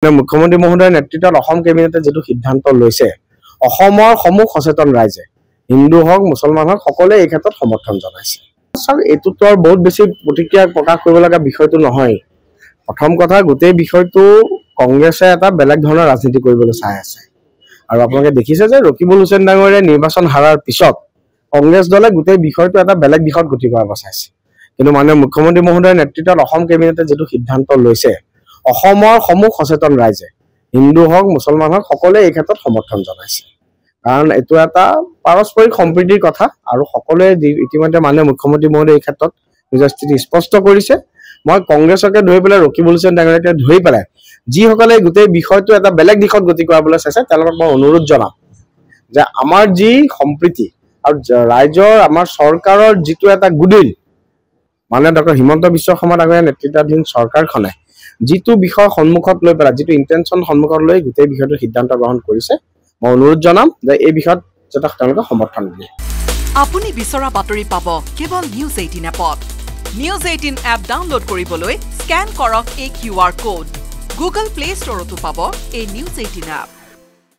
মুখ্যমন্ত্ৰী মহোদয়ৰ নেতৃত্বত অসম কেবিনেটে যেটো সিদ্ধান্ত লৈছে অসমৰ সমূহ সচেতন ৰাইজে হিন্দু হওক মুছলমান হওক সকলোৱে এই ক্ষেত্ৰত সমৰ্থন জনাইছে। স্যাৰ এটোতো আৰু বহুত বেছি প্ৰতিক্ৰিয়া প্ৰকাশ কৰিব লগা বিষয়টো নহয়। প্ৰথম কথা গোটেই বিষয়টো কংগ্ৰেছে এটা বেলেগ ধৰণৰ ৰাজনীতি কৰিবলৈ চাই আছে আৰু আপোনালোকে দেখিছে যে ৰকিবুল হুছেইন ডাঙৰীয়াই নিৰ্বাচন হাৰাৰ পিছত কংগ্ৰেছ দলে গোটেই বিষয়টো এটা বেলেগ দিশত গতি কৰাব চাইছে। কিন্তু মাননীয় মুখ্যমন্ত্ৰী মহোদয়ৰ নেতৃত্বত অসম কেবিনেটে যেটো সিদ্ধান্ত লৈছে অসমৰ সমূহ সচেতন ৰাইজে হিন্দু হওক মুছলমান হওক সকলোৱে এই ক্ষেত্ৰত সমৰ্থন জনাইছে। কাৰণ এটো এটা পাৰস্পৰিক সম্প্ৰীতিৰ কথা আৰু সকলোৱে ইতিমধ্যে মাননীয় মুখ্যমন্ত্ৰী মহোদয় এই ক্ষেত্ৰত নিজৰ স্থিতি স্পষ্ট কৰিছে। মই কংগ্ৰেছকে ধৰি পেলাই ৰকিবুল হুছেইন ডাঙৰীয়াকে ধৰি পেলাই যিসকলে গোটেই বিষয়টো এটা বেলেগ দিশত গতি কৰাবলৈ চাইছে তেওঁলোকক মই অনুৰোধ জনাম যে আমাৰ যি সম্প্ৰীতি আৰু ৰাইজৰ আমাৰ চৰকাৰৰ যিটো এটা গুডউইল মানে ডক্টৰ হিমন্ত বিশ্ব শৰ্মা ডাঙৰীয়াৰ নেতৃত্বাধীন চৰকাৰখনে যিটো বিষয় সন্মুখত লৈ পেলাই যিটো ইন্টেনশন সন্মুখত লৈ গোটেই বিষয়টো সিদ্ধান্ত গ্ৰহণ কৰিছে মই অনুৰোধ জনাম যে এই বিষয়ত যেটা তেওঁলোকে সমৰ্থন দিয়ে। আপুনি বিচৰা বাতৰি পাব কেৱল নিউজ 18 এপত। নিউজ 18 এপ ডাউনলোড কৰিবলৈ স্ক্যান কৰক এই QR কোড। গুগল প্লে ষ্টৰতো পাব এই নিউজ 18 এপ।